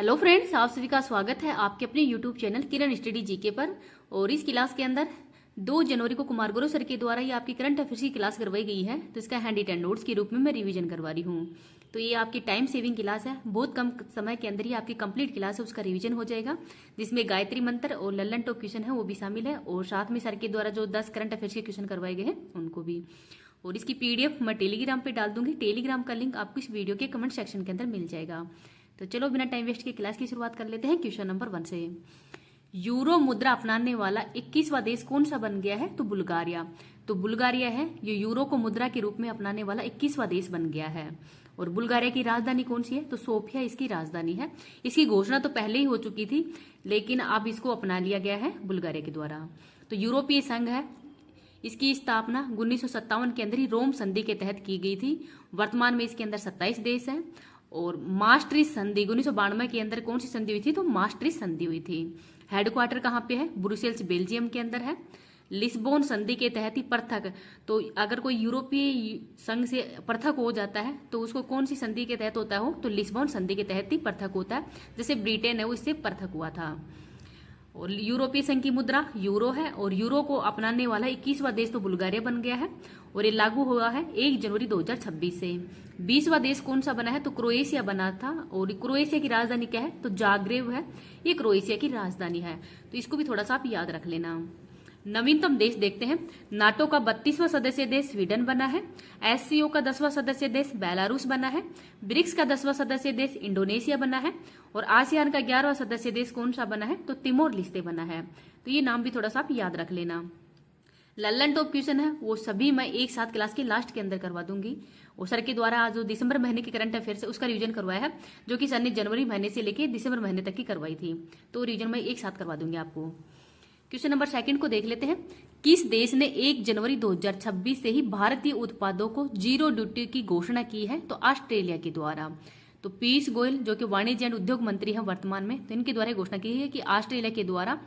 Hello friends, आप सभी का स्वागत है आपके अपने यूट्यूब चैनल किरण स्टडी जीके पर। और इस क्लास के अंदर 2 जनवरी को कुमार गुरु सर के द्वारा ये आपकी करंट अफेयर्स की क्लास करवाई गई है, तो इसका हैंडी 10 नोट्स के रूप में मैं रिवीजन करवा रही हूँ। तो ये आपकी टाइम सेविंग क्लास है, बहुत कम समय के अंदर ही आपकी कंप्लीट क्लास है उसका रिवीजन हो जाएगा, जिसमें गायत्री मंत्र और लल्लन टॉप क्वेश्चन है वो भी शामिल है, और साथ में सर के द्वारा जो 10 करंट अफेयर्स के क्वेश्चन करवाए गए हैं उनको भी। और इसकी पीडीएफ मैं टेलीग्राम पे डाल दूंगी, टेलीग्राम का लिंक आपको इस वीडियो के कमेंट सेक्शन के अंदर मिल जाएगा। तो चलो बिना टाइम वेस्ट के क्लास की शुरुआत कर लेते हैं क्वेश्चन नंबर 1 से। यूरो मुद्रा अपनाने वाला 21वां देश कौन सा बन गया है? तो बुल्गारिया। तो बुल्गारिया है ये यूरो को मुद्रा के रूप में अपनाने वाला 21वां देश बन गया है। और बुल्गारिया की राजधानी कौन सी है? तो सोफिया इसकी राजधानी है। इसकी घोषणा तो पहले ही हो चुकी थी, लेकिन अब इसको अपना लिया गया है बुल्गारिया के द्वारा। तो यूरोपीय संघ है, इसकी स्थापना 1957 के अंदर ही रोम संधि के तहत की गई थी। वर्तमान में इसके अंदर 27 देश हैं। और मास्ट्रिच संधि 1992 के अंदर कौन सी संधि हुई थी? तो मास्ट्रिच संधि हुई थी। हेडक्वार्टर कहाँ पे है? ब्रुसेल्स बेल्जियम के अंदर है। लिस्बोन संधि के तहत ही पृथक, तो अगर कोई यूरोपीय संघ से पृथक हो जाता है तो उसको कौन सी संधि के तहत होता हो? तो लिस्बोन संधि के तहत ही पृथक होता है। जैसे ब्रिटेन है वो इससे पृथक हुआ था। और यूरोपीय संघ की मुद्रा यूरो है, और यूरो को अपनाने वाला 21वां देश तो बुल्गारिया बन गया है, और ये लागू हुआ है 1 जनवरी 2026 से। 20वां देश कौन सा बना है? तो क्रोएशिया बना था। और क्रोएशिया की राजधानी क्या है? तो जाग्रेब है, ये क्रोएशिया की राजधानी है। तो इसको भी थोड़ा सा आप याद रख लेना। नवीनतम देश देखते हैं। नाटो का 32वां सदस्य देश स्वीडन बना है। एससीओ का 10वां सदस्य देश बेलारूस बना है। ब्रिक्स का 10वां सदस्य देश इंडोनेशिया बना है। और आसियान का 11वां सदस्य देश कौन सा बना है? तो तिमोर लिस्ते बना है। तो ये नाम भी थोड़ा सा आप याद रख लेना। लल्लन टॉप क्वेश्चन है वो सभी मैं एक साथ क्लास के लास्ट के अंदर करवा दूंगी। और सर के द्वारा जो दिसंबर महीने की करंट अफेयर्स है उसका रिवीजन करवाया है, जो कि सर ने जनवरी महीने से लेके दिसंबर महीने तक की करवाई थी। तो रिवीजन मैं एक साथ करवा दूंगी आपको। क्वेश्चन नंबर 2 को देख लेते हैं। किस देश ने 1 जनवरी 2026 से ही भारतीय उत्पादों को जीरो ड्यूटी की घोषणा की है? तो ऑस्ट्रेलिया के द्वारा। तो पीयूष गोयल जो कि वाणिज्य एवं उद्योग मंत्री हैं वर्तमान में, तो इनके द्वारा घोषणा की है कि ऑस्ट्रेलिया के द्वारा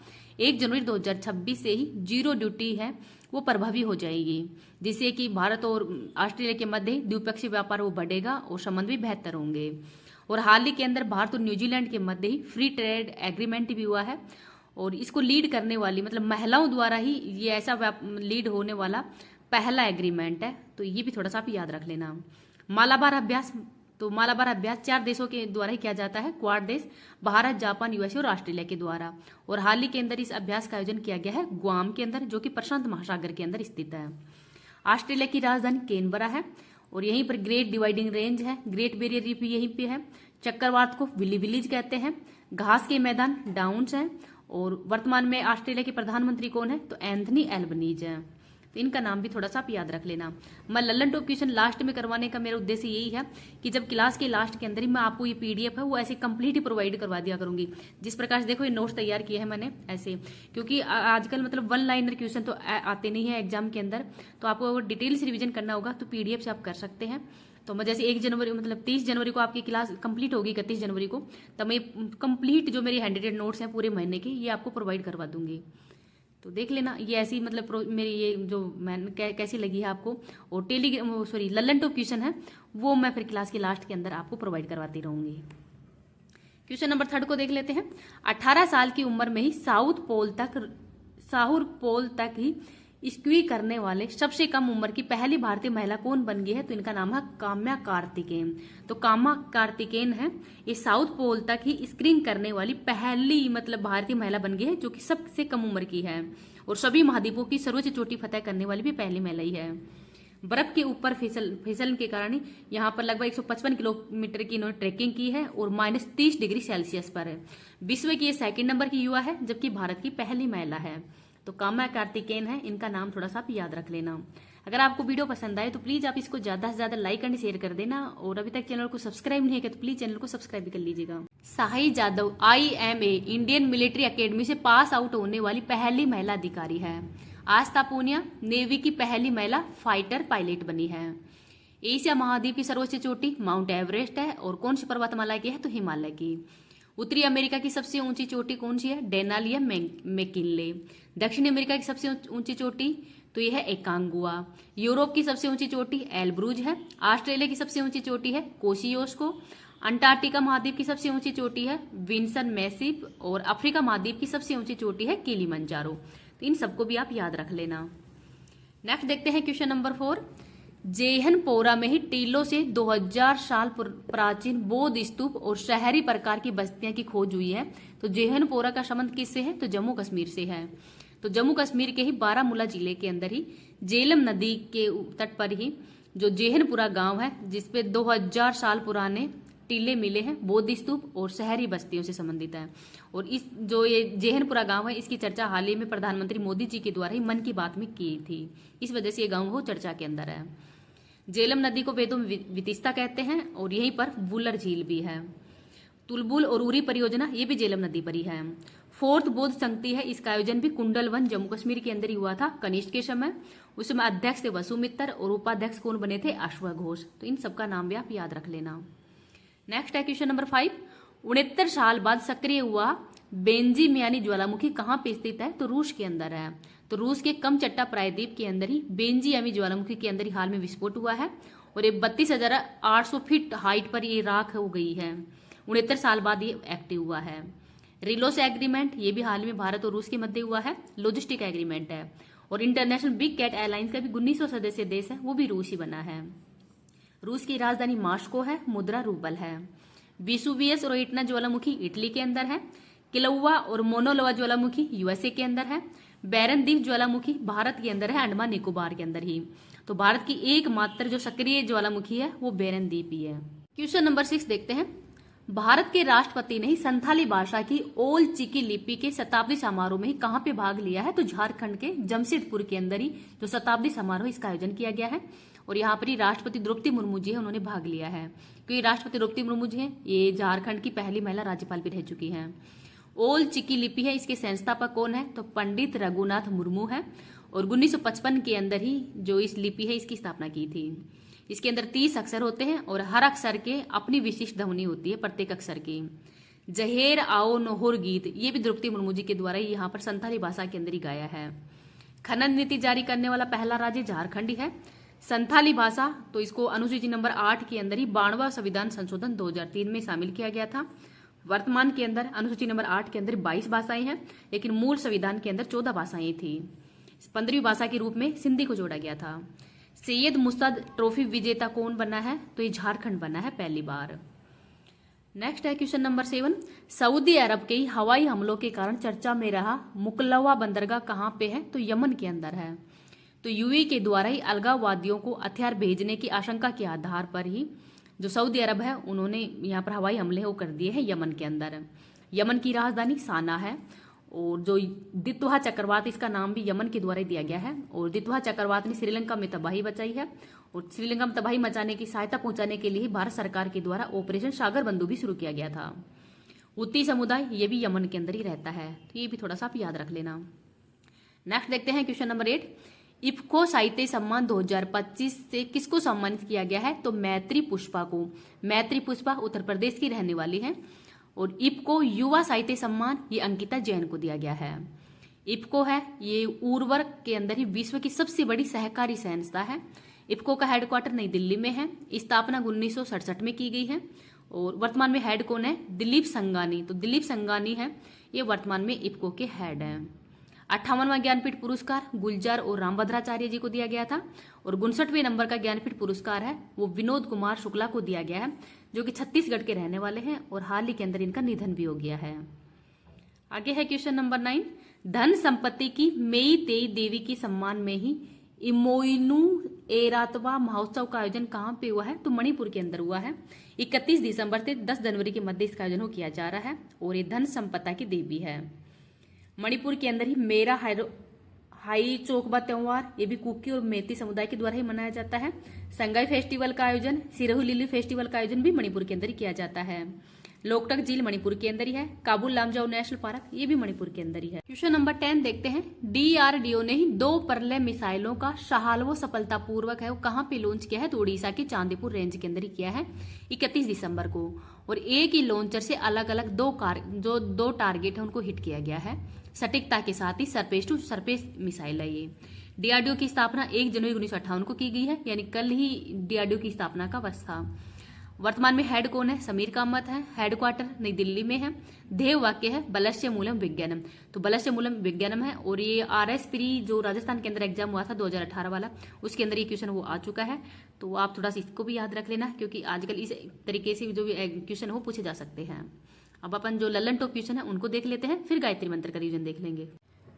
1 जनवरी 2026 से ही जीरो ड्यूटी है वो प्रभावी हो जाएगी, जिससे कि भारत और ऑस्ट्रेलिया के मध्य द्विपक्षीय व्यापार वो बढ़ेगा और संबंध भी बेहतर होंगे। और हाल ही के अंदर भारत और न्यूजीलैंड के मध्य ही फ्री ट्रेड एग्रीमेंट भी हुआ है, और इसको लीड करने वाली मतलब महिलाओं द्वारा ही ये ऐसा लीड होने वाला पहला एग्रीमेंट है। तो ये भी थोड़ा सा आप याद रख लेना। मालाबार अभ्यास, तो मालाबार अभ्यास 4 देशों के द्वारा ही किया जाता है, क्वाड देश भारत, जापान, यूएसए और ऑस्ट्रेलिया के द्वारा। और हाल ही के अंदर इस अभ्यास का आयोजन किया गया है गुआम के अंदर, जो कि प्रशांत महासागर के अंदर स्थित है। ऑस्ट्रेलिया की राजधानी कैनबरा है, और यहीं पर ग्रेट डिवाइडिंग रेंज है, ग्रेट बैरियर रीफ यहीं पे है। चक्रवात को विली विलीज कहते हैं। घास के मैदान डाउन्स हैं। और वर्तमान में ऑस्ट्रेलिया के प्रधानमंत्री कौन है? तो एंथनी एल्बनीज है। तो इनका नाम भी थोड़ा सा आप याद रख लेना। मैं लल्लन टॉप क्वेश्चन लास्ट में करवाने का मेरा उद्देश्य यही है कि जब क्लास के लास्ट के अंदर ही मैं आपको ये पीडीएफ है वो ऐसे कंप्लीट ही प्रोवाइड करवा दिया करूंगी। जिस प्रकार से देखो ये नोट्स तैयार किए हैं मैंने ऐसे, क्योंकि आजकल मतलब 1 लाइनर क्वेश्चन तो आते नहीं है एग्जाम के अंदर, तो आपको अगर डिटेल से रिविजन करना होगा तो पीडीएफ से आप कर सकते हैं। तो मैं जैसे 1 जनवरी मतलब 30 जनवरी को आपकी क्लास कंप्लीट होगी, 31 जनवरी को, तब मैं कंप्लीट जो मेरी हैंडेड नोट्स हैं पूरे महीने की ये आपको प्रोवाइड करवा दूंगी। तो देख लेना ये ऐसी मतलब मेरी ये जो मैंने कैसी लगी है आपको। और लल्लन टॉप क्वेश्चन है वो मैं फिर क्लास के लास्ट के अंदर आपको प्रोवाइड करवाती रहूंगी। क्वेश्चन नंबर 3 को देख लेते हैं। 18 साल की उम्र में ही साउथ पोल तक ही स्की करने वाले सबसे कम उम्र की पहली भारतीय महिला कौन बन गई है? तो इनका नाम है काम्या कार्तिकेयन। तो काम्या कार्तिकेयन है ये साउथ पोल तक ही स्कीइंग करने वाली पहली मतलब भारतीय महिला बन गई है, जो कि सबसे कम उम्र की है। और सभी महाद्वीपों की सर्वोच्च चोटी फतह करने वाली भी पहली महिला ही है। बर्फ के ऊपर फिसलन के कारण यहाँ पर लगभग 155 किलोमीटर की इन्होंने ट्रैकिंग की है, और -30 डिग्री सेल्सियस पर है। विश्व की ये 2nd नंबर की युवा है, जबकि भारत की पहली महिला है। तो काम्या कार्तिकेयन है, इनका नाम थोड़ा सा आप याद रख लेना। अगर आपको वीडियो पसंद आए तो प्लीज आप इसको ज्यादा से ज्यादा लाइक एंड शेयर कर देना, और अभी तक चैनल को सब्सक्राइब नहीं किया तो प्लीज चैनल को सब्सक्राइब भी कर लीजिएगा। Sahi Jadav IMA Indian military academy से पास आउट होने वाली पहली महिला अधिकारी है। आस्था पूनिया नेवी की पहली महिला फाइटर पायलट बनी है। एशिया महाद्वीप की सर्वोच्च चोटी माउंट एवरेस्ट है, और कौन सी पर्वतमाला की है? तो हिमालय की। उत्तरी अमेरिका की सबसे ऊंची चोटी कौन सी है? डेनाल या मैकिनले। दक्षिण अमेरिका की सबसे ऊंची चोटी तो यह है एकांगुआ। यूरोप की सबसे ऊंची चोटी एल्ब्रूज है। ऑस्ट्रेलिया की सबसे ऊंची चोटी है कोशियोस्को। अंटार्कटिका महाद्वीप की सबसे ऊंची चोटी है विंसन मैसिव और अफ्रीका महाद्वीप की सबसे ऊंची चोटी है किलिमंजारो। तो इन सबको भी आप याद रख लेना। नेक्स्ट देखते हैं क्वेश्चन नंबर 4। जेहनपोरा में ही टीलों से 2000 साल प्राचीन बौद्ध स्तूप और शहरी प्रकार की बस्तियां की खोज हुई है। तो जेहनपोरा का संबंध किससे है? तो जम्मू कश्मीर से है। तो जम्मू कश्मीर के ही बारामूला जिले के अंदर ही जेलम नदी के तट पर ही जो जेहनपुरा गांव है, जिसपे 2000 साल पुराने टीले मिले हैं, बौद्ध स्तूप और शहरी बस्तियों से संबंधित है। और इस जो ये जेहनपुरा गांव है, इसकी चर्चा हाल ही में प्रधानमंत्री मोदी जी के द्वारा ही मन की बात में की थी। इस वजह से ये गांव वो चर्चा के अंदर है। जेलम नदी को वेदों में वितिस्ता कहते हैं और यहीं पर वुलर झील भी है। तुलबुल और उरी परियोजना ये भी जेलम नदी पर ही है। 4th बौद्ध संगति है, इसका आयोजन भी कुंडलवन जम्मू कश्मीर के अंदर ही हुआ था कनिष्ठ के समय। उस समय अध्यक्ष थे वसुमित्र और उपाध्यक्ष कौन बने थे? अश्वघोष। तो इन सबका नाम भी आप याद रख लेना। नेक्स्ट है क्वेश्चन नंबर 5। 69 साल बाद सक्रिय हुआ बेंजीमियानी ज्वालामुखी कहाँ पे स्थित है? तो रूस के अंदर है। तो रूस के कमचट्टा प्रायद्वीप के अंदर ही बेंजीमियानी ज्वालामुखी के अंदर ही हाल में विस्फोट हुआ है और ये 32,800 फीट हाइट पर ये राख हो गई है। 69 साल बाद ये एक्टिव हुआ है। रिलोस एग्रीमेंट ये भी हाल में भारत और रूस के मध्य हुआ है, लॉजिस्टिक एग्रीमेंट है। और इंटरनेशनल बिग कैट एयरलाइंस का भी 1900 सदस्य देश है, वो भी रूस ही बना है। रूस की राजधानी मास्को है, मुद्रा रूबल है। विसुवियस और इटना ज्वालामुखी इटली के अंदर है। किलौवा और मोनोलोवा ज्वालामुखी यूएसए के अंदर है। बैरन द्वीप ज्वालामुखी भारत के अंदर है, अंडमान निकोबार के अंदर ही। तो भारत की एकमात्र जो सक्रिय ज्वालामुखी है वो बैरन द्वीप ही है। क्वेश्चन नंबर 6 देखते हैं। भारत के राष्ट्रपति ने ही संथाली भाषा की ओल चिकी लिपि के शताब्दी समारोह में ही कहां पे भाग लिया है? तो झारखंड के जमशेदपुर के अंदर ही जो शताब्दी समारोह इसका आयोजन किया गया है और यहाँ पर ही राष्ट्रपति द्रौपदी मुर्मू जी है, उन्होंने भाग लिया है। क्योंकि राष्ट्रपति द्रौपदी मुर्मू जी हैं, ये झारखंड की पहली महिला राज्यपाल भी रह चुकी हैं। ओल चिकी लिपि है, इसके संस्थापक कौन है? तो पंडित रघुनाथ मुर्मू है और 1955 के अंदर ही जो इस लिपि है इसकी स्थापना की थी। इसके अंदर 30 अक्षर होते हैं और हर अक्षर के अपनी विशिष्ट ध्वनि होती है प्रत्येक अक्षर की। जहेर आओ नोहर गीत ये भी द्रौपदी मुर्मू जी के द्वारा यहाँ पर संथाली भाषा के अंदर ही गाया है। खनन नीति जारी करने वाला पहला राज्य झारखंड ही है। संथाली भाषा तो इसको अनुसूची नंबर 8 के अंदर ही 92वां संविधान संशोधन 2003 में शामिल किया गया था। वर्तमान के अंदर अनुसूची नंबर 8 के अंदर 22 भाषाएं हैं, लेकिन मूल संविधान के अंदर 14 भाषाएं थी। 15वीं भाषा के रूप में सिंधी को जोड़ा गया था। सैयद मुस्तद ट्रॉफी विजेता कौन बना है? तो ये झारखंड बना है पहली बार। नेक्स्ट है क्वेश्चन नंबर 7। सऊदी अरब के हवाई हमलों के कारण चर्चा में रहा मुकल्लवा बंदरगाह कहाँ पे है? तो यमन के अंदर है। तो यूएई के द्वारा ही अलगाववादियों को हथियार भेजने की आशंका के आधार पर ही जो सऊदी अरब है उन्होंने यहाँ पर हवाई हमले वो कर दिए हैं यमन के अंदर। यमन की राजधानी साना है और जो दित्वा चक्रवात इसका नाम भी यमन के द्वारा ही दिया गया है। और दित्वा चक्रवात ने श्रीलंका में तबाही मचाई है और श्रीलंका में तबाही मचाने की सहायता पहुंचाने के लिए भारत सरकार के द्वारा ऑपरेशन सागर बंधु भी शुरू किया गया था। हुती समुदाय ये भी यमन के अंदर ही रहता है, तो ये भी थोड़ा सा आप याद रख लेना। नेक्स्ट देखते हैं क्वेश्चन नंबर 8। इफ्को साहित्य सम्मान 2025 से किसको सम्मानित किया गया है? तो मैत्री पुष्पा को। मैत्री पुष्पा उत्तर प्रदेश की रहने वाली है। और इफ्को युवा साहित्य सम्मान ये अंकिता जैन को दिया गया है। इफ्को है ये उर्वरक के अंदर ही विश्व की सबसे बड़ी सहकारी संस्था है। इफ्को का हेडक्वार्टर नई दिल्ली में है। स्थापना 1967 में की गई है और वर्तमान में हेड कौन है? दिलीप संघानी। तो दिलीप संघानी है ये वर्तमान में इफ्को के हेड हैं। 58वां ज्ञानपीठ पुरस्कार गुलजार और रामभद्राचार्य जी को दिया गया था और 59वें नंबर का ज्ञानपीठ पुरस्कार है वो विनोद कुमार शुक्ला को दिया गया है, जो कि छत्तीसगढ़ के रहने वाले हैं और हाल ही के अंदर इनका निधन भी हो गया है। आगे है क्वेश्चन नंबर 9। धन संपत्ति की मेई तेई देवी के सम्मान में ही इमोइनु एरातवा महोत्सव का आयोजन कहाँ पे हुआ है? तो मणिपुर के अंदर हुआ है। 31 दिसंबर से 10 जनवरी के मध्य इसका आयोजन किया जा रहा है और ये धन संपदा की देवी है। मणिपुर के अंदर ही मेरा हाई चोकबा त्योहार ये भी कुकी और मेती समुदाय के द्वारा ही मनाया जाता है। संगाई फेस्टिवल का आयोजन, सिरोही लिली फेस्टिवल का आयोजन भी मणिपुर के अंदर ही किया जाता है। लोकटक झील मणिपुर के अंदर ही है। काबुल लामजाओ नेशनल पार्क ये भी मणिपुर के अंदर ही है। क्वेश्चन नंबर 10 देखते हैं। डीआरडीओ ने ही 2 परले मिसाइलों का शाहालवो सफलतापूर्वक है वो कहाँ पे लॉन्च किया है? तो उड़ीसा की चांदीपुर रेंज के अंदर ही किया है 31 दिसंबर को। और एक ही लॉन्चर से अलग अलग दो टारगेट है उनको हिट किया गया है सटीकता के साथ ही। सरफेस टू सरफेस मिसाइल है ये। डीआरडीओ की स्थापना 1 जनवरी 1958 को की गई है, यानी कल ही डीआरडीओ की स्थापना का वर्ष था। वर्तमान में हेड कौन है? समीर कामत है। हेडक्वार्टर नई दिल्ली में है। ध्येय वाक्य है बलस्य मूलम विज्ञानम। तो बलस्य मूलम विज्ञानम है। और ये आरएस प्री जो राजस्थान के अंदर एग्जाम हुआ था 2018 वाला, उसके अंदर ये क्वेश्चन वो आ चुका है। तो आप थोड़ा सा इसको भी याद रख लेना, क्योंकि आजकल इस तरीके से जो भी क्वेश्चन हो पूछे जा सकते हैं। अब अपन जो लल्लन टॉप क्वेश्चन है उनको देख लेते हैं, फिर गायत्री मंत्र का रिवीजन देख लेंगे।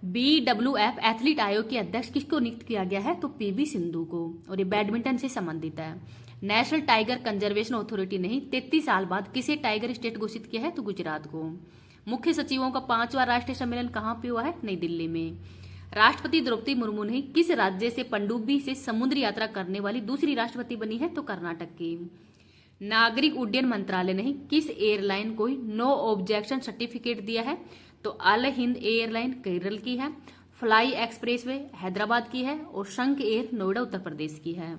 BWF एथलीट आयोग के अध्यक्ष किसको नियुक्त किया गया है? तो PV सिंधु को। और ये बैडमिंटन से संबंधित है। नेशनल टाइगर कंजर्वेशन अथॉरिटी ने 33 साल बाद किसे टाइगर स्टेट घोषित किया है? तो गुजरात को। मुख्य सचिवों का 5वां राष्ट्रीय सम्मेलन कहाँ पे हुआ है? नई दिल्ली में। राष्ट्रपति द्रौपदी मुर्मू ने किस राज्य से पनडुब्बी से समुद्री यात्रा करने वाली दूसरी राष्ट्रपति बनी है? तो कर्नाटक की। नागरिक उड्डयन मंत्रालय ने किस एयरलाइन को नो ऑब्जेक्शन सर्टिफिकेट दिया है? तो अल हिंद एयरलाइन केरल की है। फ्लाई एक्सप्रेसवे हैदराबाद की है। और शंख एयर नोएडा उत्तर प्रदेश की है।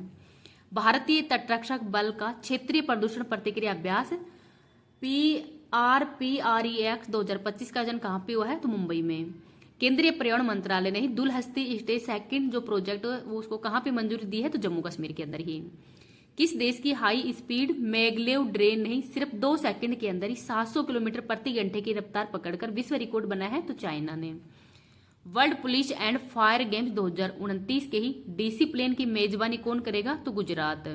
भारतीय तटरक्षक बल का क्षेत्रीय प्रदूषण प्रतिक्रिया अभ्यास PRPREX 2025 का आयोजन कहाँ पे हुआ है? तो मुंबई में। केंद्रीय पर्यावरण मंत्रालय ने दुलहस्ती स्टेज सेकंड जो प्रोजेक्ट वो उसको कहाँ पे मंजूरी दी है? तो जम्मू कश्मीर के अंदर ही। किस देश की हाई स्पीड मैगलेव ट्रेन ने सिर्फ 2 सेकंड के अंदर ही 700 किलोमीटर प्रति घंटे की रफ्तार पकड़कर विश्व रिकॉर्ड बनाया है? तो चाइना ने। World police and fire games 2029 के ही डिसिप्लिन की मेजबानी कौन करेगा? तो गुजरात।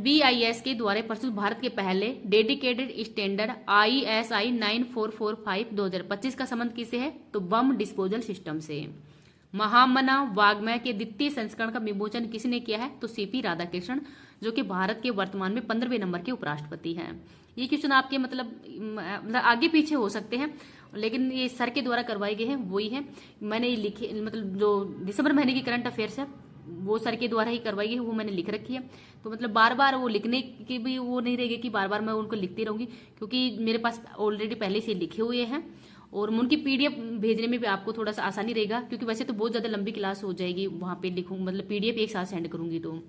BIS के द्वारा प्रस्तुत भारत के पहले डेडिकेटेड स्टैंडर्ड ISI 9445 2025 का संबंध किसे है? तो बम डिस्पोजल सिस्टम से। महामना वाग्मय के द्वितीय संस्करण का विमोचन किसने किया है? तो CP राधाकृष्णन, जो कि भारत के वर्तमान में 15वें नंबर के उपराष्ट्रपति हैं। ये क्वेश्चन आपके मतलब आगे पीछे हो सकते हैं, लेकिन ये सर के द्वारा करवाए गए हैं, वही है। मैंने ये लिखे, मतलब जो दिसंबर महीने की करंट अफेयर्स है वो सर के द्वारा ही करवाई गई है, वो मैंने लिख रखी है। तो मतलब बार बार वो लिखने की भी वो नहीं रहेगी कि बार बार मैं उनको लिखती रहूंगी, क्योंकि मेरे पास ऑलरेडी पहले से लिखे हुए हैं। और उनकी PDF भेजने में भी आपको थोड़ा सा आसानी रहेगा, क्योंकि वैसे तो बहुत ज़्यादा लंबी क्लास हो जाएगी वहाँ पे लिखूँ, मतलब PDF एक साथ सेंड करूँगी तो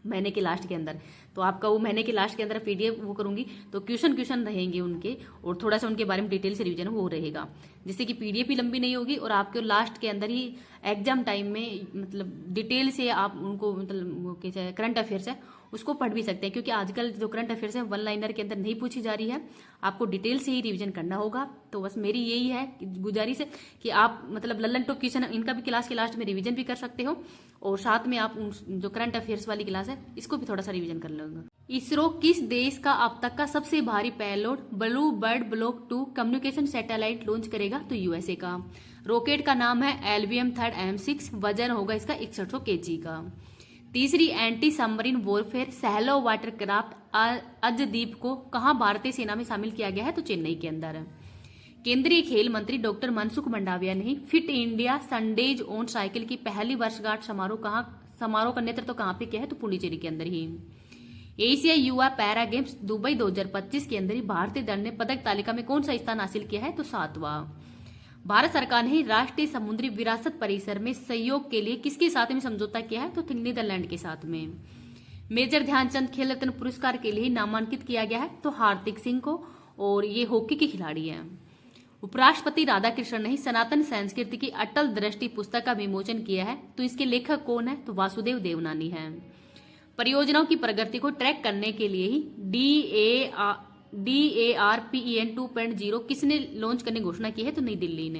महीने के लास्ट के अंदर। तो आपका वो महीने के लास्ट के अंदर PDF वो करूँगी, तो क्वेश्चन रहेंगे उनके, और थोड़ा सा उनके बारे में डिटेल से रिवीजन वो रहेगा, जिससे कि PDF भी लंबी नहीं होगी और आपके लास्ट के अंदर ही एग्जाम टाइम में मतलब डिटेल से आप उनको मतलब करंट अफेयर्स है उसको पढ़ भी सकते हैं, क्योंकि आजकल जो करंट अफेयर्स है 1 लाइनर के अंदर नहीं पूछी जा रही है, आपको डिटेल से ही रिवीजन करना होगा। तो बस मेरी यही है गुजारिश है कि आप मतलब लल्लन टॉप क्वेश्चन इनका भी क्लास के लास्ट में रिवीजन भी कर सकते हो, और साथ में आप जो करंट अफेयर्स वाली क्लास है इसको भी थोड़ा सा रिवीजन कर लेंगे। इसरो किस देश का अब तक का सबसे भारी payload blue bird block 2 communication satellite launch करेगा? तो USA का। रॉकेट का नाम है LVM 3rd M6, वजन होगा इसका 6100 kg का। तीसरी एंटी सबमरीन वॉरफेयर सहलो वाटर क्राफ्ट अजदीप को कहाँ भारतीय सेना में शामिल किया गया है? तो चेन्नई के अंदर। केंद्रीय खेल मंत्री डॉक्टर मनसुख मंडाविया ने fit India Sundays on cycle की पहली वर्षगांठ समारोह का नेतृत्व कहाँ पे किया है? तो पुडुचेरी के अंदर ही। एशिया युवा पैरा गेम्स दुबई 2025 के अंदर ही भारतीय दल ने पदक तालिका में कौन सा स्थान हासिल किया है? तो 7वां। भारत सरकार ने राष्ट्रीय समुद्री विरासत परिसर में सहयोग के लिए किसके साथ में समझौता किया है? तो नीदरलैंड के साथ में। मेजर ध्यानचंद खेल रत्न पुरस्कार के लिए नामांकित किया गया है? तो हार्दिक सिंह को, और ये हॉकी के खिलाड़ी हैं। उपराष्ट्रपति राधाकृष्णन ने सनातन संस्कृति की अटल दृष्टि पुस्तक का विमोचन किया है, तो इसके लेखक कौन है? तो वासुदेव देवनानी है। परियोजनाओं की प्रगति को ट्रैक करने के लिए ही DARPEN 2.0 किसने लॉन्च करने की घोषणा की है? तो नई दिल्ली ने।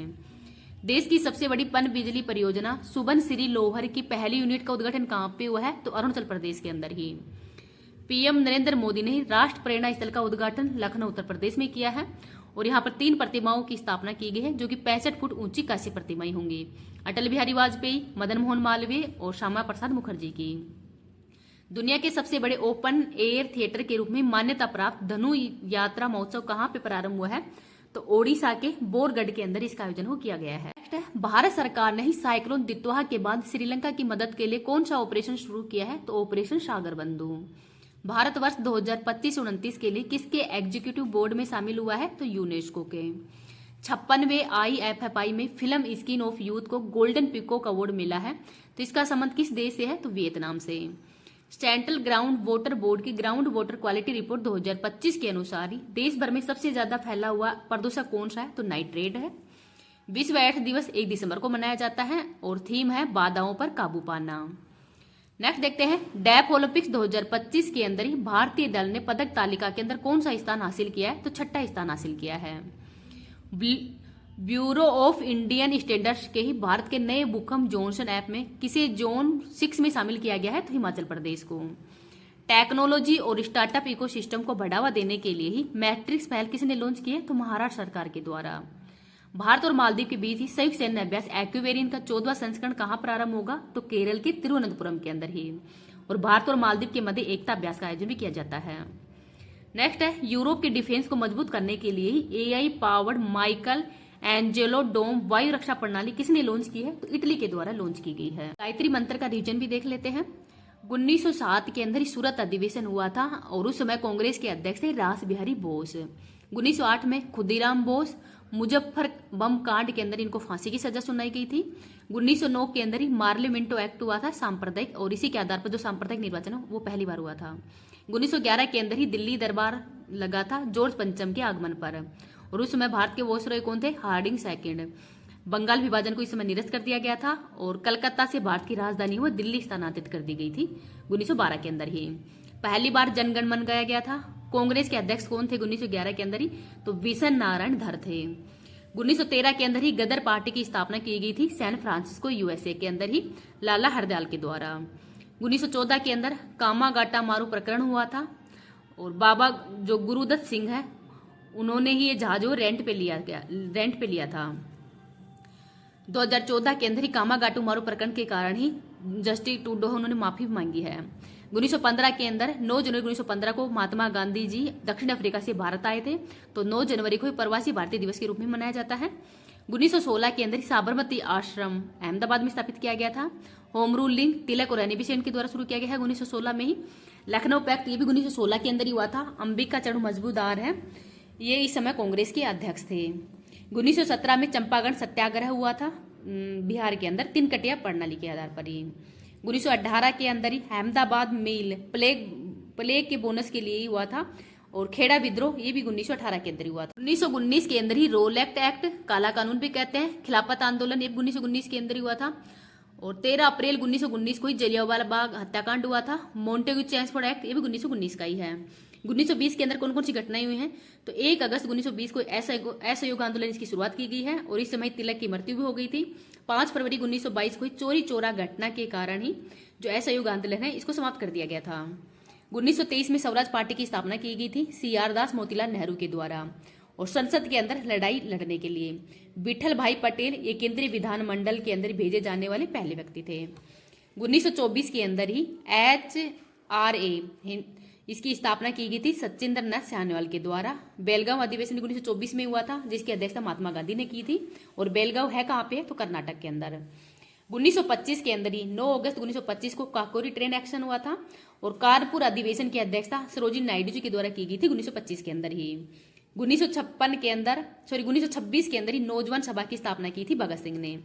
देश की सबसे बड़ी पन बिजली परियोजना सुबनसिरी लोहर की पहली यूनिट का उद्घाटन कहाँ पे हुआ है? तो अरुणाचल प्रदेश के अंदर ही। PM नरेंद्र मोदी ने राष्ट्र प्रेरणा स्थल का उद्घाटन लखनऊ उत्तर प्रदेश में किया है, और यहाँ पर 3 प्रतिमाओं की स्थापना की गई है, जो कि 65 फुट ऊंची कांस्य प्रतिमाएं होंगी। अटल बिहारी वाजपेयी, मदन मोहन मालवीय और श्यामा प्रसाद मुखर्जी की। दुनिया के सबसे बड़े ओपन एयर थिएटर के रूप में मान्यता प्राप्त धनु यात्रा महोत्सव कहाँ पे प्रारंभ हुआ है? तो ओडिशा के बोरगढ़ के अंदर इसका आयोजन किया गया है। भारत सरकार ने ही साइक्लोन दित्वा के बाद श्रीलंका की मदद के लिए कौन सा ऑपरेशन शुरू किया है? तो ऑपरेशन सागर बंधु। भारतवर्ष 2025-29 के लिए किसके एग्जीक्यूटिव बोर्ड में शामिल हुआ है? तो यूनेस्को के। 56वें IFFI में फिल्म स्किन ऑफ यूथ को गोल्डन पीकॉक अवार्ड मिला है, तो इसका संबंध किस देश से है? तो वियतनाम से। सेंट्रल ग्राउंड वाटर बोर्ड की ग्राउंड वाटर क्वालिटी रिपोर्ट 2025 के अनुसार ही देश भर में सबसे ज्यादा फैला हुआ प्रदूषक कौन सा है? तो नाइट्रेट है। विश्व एड्स दिवस 1 दिसंबर को मनाया जाता है, और थीम है बाधाओं पर काबू पाना। नेक्स्ट देखते हैं डेफ ओलंपिक्स 2025 के अंदर ही भारतीय दल ने पदक तालिका के अंदर कौन सा स्थान हासिल किया है? तो छठा स्थान हासिल किया है। ब्यूरो ऑफ इंडियन स्टैंडर्ड्स के ही भारत के नए भूकंप जोन ऐप में किसे जोन 6 में शामिल किया गया है? तो हिमाचल प्रदेश को। टेक्नोलॉजी और स्टार्टअप इकोसिस्टम को बढ़ावा देने के लिए ही मैट्रिक्स पहल किसने लॉन्च की है? तो महाराष्ट्र सरकार के द्वारा। भारत और मालदीव के बीच ही संयुक्त सैन्य अभ्यास एक्वेरियन का 14वां संस्करण कहां प्रारंभ होगा? तो केरल के तिरुवनंतपुरम के अंदर ही। और भारत और मालदीव के मध्य एकता अभ्यास का आयोजन भी किया जाता है। नेक्स्ट है यूरोप के डिफेंस को मजबूत करने के लिए ही AI पावर्ड माइकल एंजेलो डोम वायु रक्षा प्रणाली किसने लॉन्च की है? तो इटली के द्वारा लॉन्च की गई है। गायत्री मंत्र का रीजन भी देख लेते हैं। 1907 के अंदर ही सूरत अधिवेशन हुआ था और उस समय कांग्रेस के अध्यक्ष थे रास बिहारी बोस। 1908 में खुदीराम बोस मुजफ्फर बम कांड के अंदर इनको फांसी की सजा सुनाई गई थी। 1909 के अंदर ही मार्लिमेंटो एक्ट हुआ था सांप्रदायिक, और इसी के आधार पर जो सांप्रदायिक निर्वाचन है वो पहली बार हुआ था। 1911 के अंदर ही दिल्ली दरबार लगा था जॉर्ज पंचम के आगमन पर, और उस समय भारत के वायसरॉय कौन थे? Hardinge second. बंगाल विभाजन को इस समय निरस्त कर दिया गया था और कलकत्ता से भारत की राजधानी वो दिल्ली स्थानांतरित कर दी गई थी 1912 के अंदर ही। पहली बार जनगण मन गाया गया था। कांग्रेस के अध्यक्ष कौन थे 1911 के अंदर ही? तो विशन नारायण धर थे। 1913 के अंदर ही गदर पार्टी की स्थापना की गई थी सैन फ्रांसिस्को USA के अंदर ही लाला हरदयाल के द्वारा। 1914 के अंदर कामागाटा मारू प्रकरण हुआ था और बाबा जो गुरुदत्त सिंह है उन्होंने ही ये जहाज रेंट पे लिया था। 2014 के अंदर ही कामागाटू मारू प्रकरण के कारण ही जस्टिस ट्रूडो उन्होंने माफी मांगी है। 1915 के अंदर 9 जनवरी 1915 को महात्मा गांधी जी दक्षिण अफ्रीका से भारत आए थे, तो 9 जनवरी को प्रवासी भारतीय दिवस के रूप में मनाया जाता है। 1916 के अंदर साबरमती आश्रम अहमदाबाद में स्थापित किया गया था। होम रूलिंग तिलक और एनी बेसेंट के द्वारा शुरू किया गया है 1916 में ही। लखनऊ पैक्ट ये भी 1916 के अंदर ही हुआ था। अंबिका चरण मजबूदार है, ये इस समय कांग्रेस के अध्यक्ष थे। 1917 में चंपारण सत्याग्रह हुआ था बिहार के अंदर तिनकटिया प्रणाली के आधार पर ही। 1918 के अंदर ही अहमदाबाद मिल प्लेग के बोनस के लिए ही हुआ था, और खेड़ा विद्रोह ये भी 1918 के अंदर ही हुआ था। 1919 के अंदर ही रोलेक्ट एक्ट काला कानून भी कहते हैं, खिलाफत आंदोलन ये 1919 के अंदर ही हुआ था। और 13 अप्रैल 1919 को ही जलियांवाला बाग हत्याकांड हुआ था। मोंटेग्यू चैम्सफोर्ड एक्ट ये भी 1919 का ही है। 1920 के अंदर कौन कौन सी घटनाएं हुई हैं? तो 1 अगस्त 1920 को असहयोग आंदोलन इसकी शुरुआत की गई है और इस समय तिलक की मृत्यु भी हो गई थी। 5 फरवरी 1922 को चोरी चोरा घटना के कारण ही जो असहयोग आंदोलन है इसको समाप्त कर दिया गया था। 1923 में स्वराज पार्टी की स्थापना की गई थी CR दास मोतीलाल नेहरू के द्वारा, और संसद के अंदर लड़ाई लड़ने के लिए विठल भाई पटेल ये केंद्रीय विधानमंडल के अंदर भेजे जाने वाले पहले व्यक्ति थे। 1924 के अंदर ही HRA इसकी स्थापना की गई थी सचिंद्र नाथ सान्याल के द्वारा। बेलगांव अधिवेशन 1924 में हुआ था जिसकी अध्यक्षता महात्मा गांधी ने की थी, और बेलगांव है कहाँ पे? तो कर्नाटक के अंदर। 1925 के अंदर ही 9 अगस्त 1925 को काकोरी ट्रेन एक्शन हुआ था, और कानपुर अधिवेशन की अध्यक्षता सरोजिनी नायडू जी के द्वारा की गई थी 1925 के अंदर ही। 1926 के अंदर ही नौजवान सभा की स्थापना की थी भगत सिंह ने।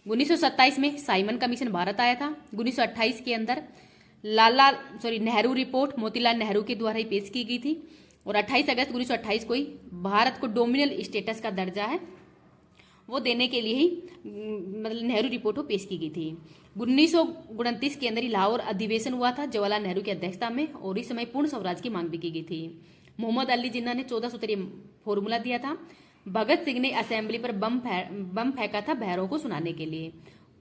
1927 में साइमन कमीशन भारत आया था। 1928 के अंदर नेहरू रिपोर्ट मोतीलाल नेहरू के द्वारा ही पेश की गई थी, और 28 अगस्त 1928 को ही भारत को डोमिनियल स्टेटस का दर्जा है वो देने के लिए ही मतलब नेहरू रिपोर्ट वो पेश की गई थी। 1929 के अंदर ही लाहौर अधिवेशन हुआ था जवाहरलाल नेहरू की अध्यक्षता में, और इस समय पूर्ण स्वराज की मांग भी की गई थी। मोहम्मद अली जिन्ना ने 14 सूत्रीय फॉर्मूला दिया था। भगत सिंह ने असेंबली पर बम फेंका था भैरव को सुनाने के लिए।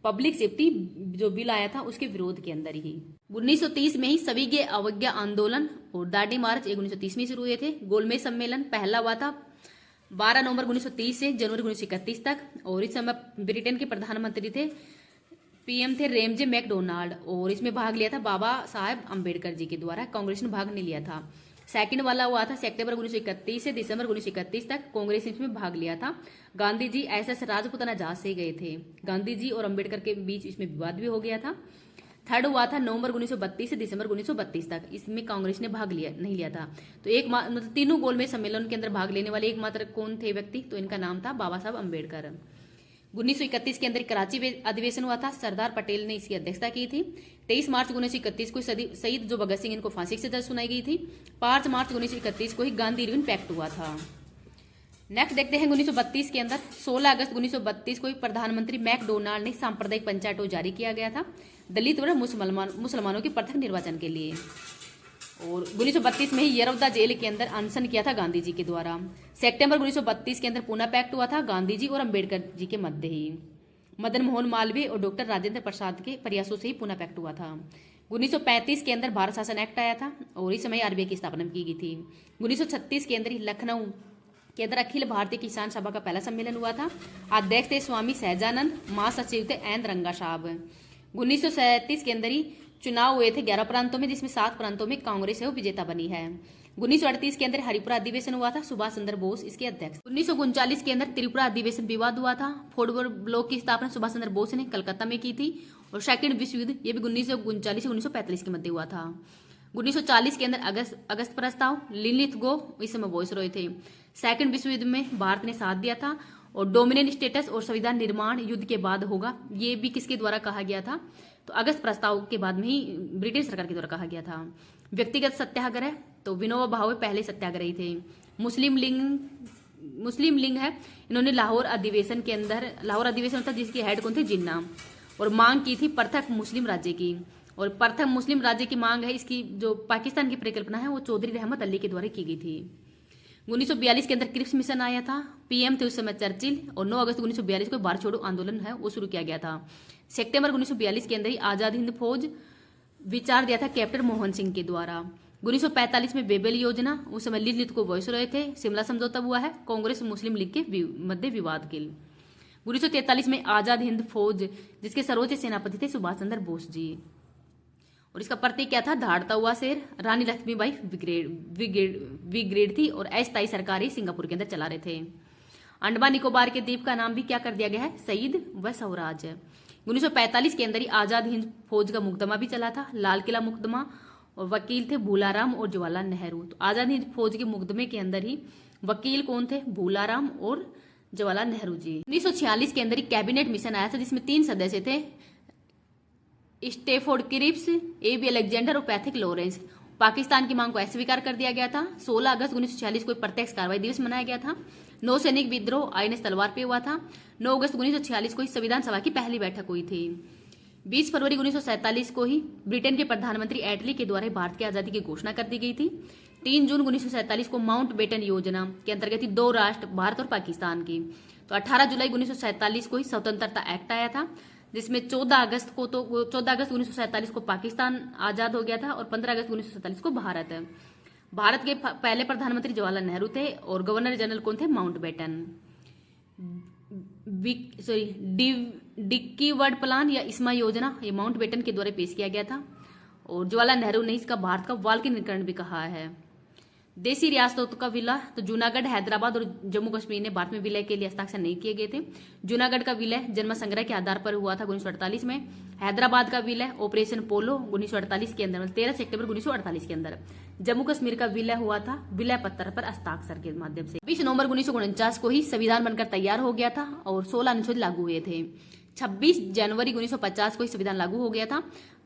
पब्लिक सेफ्टी जो बिल आया था उसके विरोध के अंदर ही। 1930 में ही सविज्ञ अवज्ञा आंदोलन और दांडी मार्च 1930 में शुरू हुए थे। गोलमेज सम्मेलन पहला हुआ था 12 नवंबर 1930 से जनवरी 1931 तक, और इस समय ब्रिटेन के प्रधानमंत्री थे PM थे रेमजे मैकडोनाल्ड, और इसमें भाग लिया था बाबा साहेब अम्बेडकर जी के द्वारा। कांग्रेस ने भाग नहीं लिया था। सेकंड वाला हुआ था सितंबर 1931 से दिसंबर 1931 तक, कांग्रेस ने इसमें भाग लिया था। गांधी जी SS राजपुताना जहाज से गए थे। गांधी जी और अम्बेडकर के बीच इसमें विवाद भी हो गया था। थर्ड हुआ था नवंबर 1932 से दिसंबर 1932 तक, इसमें कांग्रेस ने भाग नहीं लिया था। तो मतलब तीनों गोलमेज सम्मेलन के अंदर भाग लेने वाले एकमात्र कौन थे व्यक्ति? तो इनका नाम था बाबा साहब अम्बेडकर। 1931 के अंदर कराची अधिवेशन हुआ था, सरदार पटेल ने इसकी अध्यक्षता की थी। 23 मार्च 1931 को शहीद जो भगत सिंह इनको फांसी की सजा सुनाई गई थी। 5 मार्च 1931 को ही गांधी इरविन पैक्ट हुआ था। नेक्स्ट देखते हैं 1932 के अंदर 16 अगस्त 1932 को प्रधानमंत्री मैकडोनाल्ड ने सांप्रदायिक पंचायत जारी किया गया था दलित और मुसलमानों के पृथक निर्वाचन के लिए। और 1932 में ही यरवदा जेल के अंदर अनशन किया था गांधी जी के द्वारा। सितंबर 1932 के अंदर पूना पैक्ट हुआ था गांधी जी और अंबेडकर जी के मध्य ही। मदन मोहन मालवीय और डॉक्टर राजेंद्र प्रसाद के प्रयासों से ही पूना पैक्ट हुआ था। 1935 के अंदर भारत शासन एक्ट आया था और इस समय आरबीआई की स्थापना की गई थी। 1936 के अंदर लखनऊ के अंदर अखिल भारतीय किसान सभा का पहला सम्मेलन हुआ था। अध्यक्ष थे स्वामी सहजानंद, महासचिव थे एन रंगा साहब। 1937 के अंदर ही चुनाव हुए थे 11 प्रांतों में, जिसमें 7 प्रांतों में कांग्रेस है वो विजेता बनी है। 1938 के अंदर हरिपुरा अधिवेशन हुआ था, सुभाष चंद्र बोस इसके अध्यक्ष। 1939 के अंदर त्रिपुरा अधिवेशन विवाद हुआ था। फोर्डवर ब्लॉक की स्थापना सुभाष चंद्र बोस ने कलकत्ता में की थी। और सेकंड विश्व युद्ध ये भी 1939 से 1945 के मध्य हुआ था। 1940 के अंदर अगस्त प्रस्ताव, लिनलिथगो इस समय वॉइसरॉय थे। सेकंड विश्व युद्ध में भारत ने साथ दिया था। और डोमिनियन स्टेटस और संविधान निर्माण युद्ध के बाद होगा, ये भी किसके द्वारा कहा गया था, तो अगस्त प्रस्ताव के बाद में ही ब्रिटिश सरकार के द्वारा कहा गया था। व्यक्तिगत सत्याग्रह, तो विनोबा भावे पहले सत्याग्रही थे। मुस्लिम लीग है, इन्होंने लाहौर अधिवेशन के अंदर, लाहौर अधिवेशन था जिसकी हेड कौन थे, जिन्ना, और मांग की थी पृथक मुस्लिम राज्य की। और पृथक मुस्लिम राज्य की मांग है, इसकी जो पाकिस्तान की परिकल्पना है वो चौधरी रहमत अली के द्वारा की गई थी। 1942 के अंदर क्रिप्स मिशन आया था, पीएम थे उस समय चर्चिल। और 9 अगस्त 1942 को भारत छोड़ो आंदोलन है वो शुरू किया गया था। सितंबर 1942 के अंदर ही आजाद हिंद फौज विचार दिया था कैप्टन मोहन सिंह के द्वारा। 1945 में बेबेल योजना, उस समय लिनलिथ को वॉइसरॉय थे। शिमला समझौता हुआ है कांग्रेस मुस्लिम लीग के मध्य विवाद के। 1943 में आजाद हिंद फौज, जिसके सर्वोच्च सेनापति थे सुभाष चंद्र बोस जी। और इसका प्रतीक क्या था, धाड़ता हुआ शेर। रानी लक्ष्मीबाई ब्रिगेड थी और अस्थायी सरकारी सिंगापुर के अंदर चला रहे थे। अंडमान निकोबार के द्वीप का नाम भी क्या कर दिया गया है, शहीद व स्वराज। 1945 के अंदर ही आजाद हिंद फौज का मुकदमा भी चला था, लाल किला मुकदमा, और वकील थे भूलाराम और जवाहरलाल नेहरू। तो आजाद हिंद फौज के मुकदमे के अंदर ही वकील कौन थे, भूलाराम और जवाहरलाल नेहरू जी। 1946 के अंदर ही कैबिनेट मिशन आया था जिसमें 3 सदस्य थे, स्टेफोर्ड क्रिप्स, एबी अलेक्जेंडर और पैथिक लॉरेंस। पाकिस्तान की मांग को अस्वीकार कर दिया गया था। 16 अगस्त 1946 को प्रत्यक्ष कार्रवाई दिवस मनाया गया था। नौसैनिक विद्रोह आईएनएस तलवार पे हुआ था। 9 अगस्त 1946 को संविधान सभा की पहली बैठक हुई थी। 20 फरवरी 1947 को ही ब्रिटेन के प्रधानमंत्री एटली के द्वारा भारत की आजादी की घोषणा कर दी गई थी। 3 जून 1947 को माउंट बेटन योजना के अंतर्गत ही 2 राष्ट्र भारत और पाकिस्तान की। तो 18 जुलाई 1947 को ही स्वतंत्रता एक्ट आया था, जिसमें 14 अगस्त 1947 को पाकिस्तान आजाद हो गया था और 15 अगस्त 1947 को भारत के पहले प्रधानमंत्री जवाहरलाल नेहरू थे और गवर्नर जनरल कौन थे, Mountbatten. Dickie bird plan या इस्मा योजना ये माउंट बेटन के द्वारा पेश किया गया था और जवाहरलाल नेहरू ने इसका भारत का वाल्कीकरण भी कहा है। देसी रियासतों का विलय, तो जूनागढ़, हैदराबाद और जम्मू कश्मीर ने भारत में विलय के लिए हस्ताक्षर नहीं किए गए थे। जूनागढ़ का विलय जन्म संग्रह के आधार पर हुआ था 1948 में। हैदराबाद का विलय ऑपरेशन पोलो 1948 के अंदर 13 सितंबर 1948 के अंदर। जम्मू कश्मीर का विलय हुआ था विलय पत्र पर हस्ताक्षर के माध्यम से। 20 नवंबर 1949 को ही संविधान बनकर तैयार हो गया था और 16 अनुच्छेद लागू हुए थे। 26 जनवरी 1950 को ही संविधान लागू हो गया था।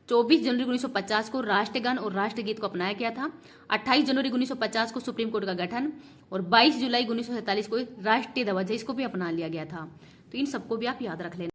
24 जनवरी 1950 को राष्ट्रगान और राष्ट्रगीत को अपनाया गया था। 28 जनवरी 1950 को सुप्रीम कोर्ट का गठन और 22 जुलाई 1947 को राष्ट्रीय ध्वज इसको भी अपना लिया गया था। तो इन सबको भी आप याद रख लेना।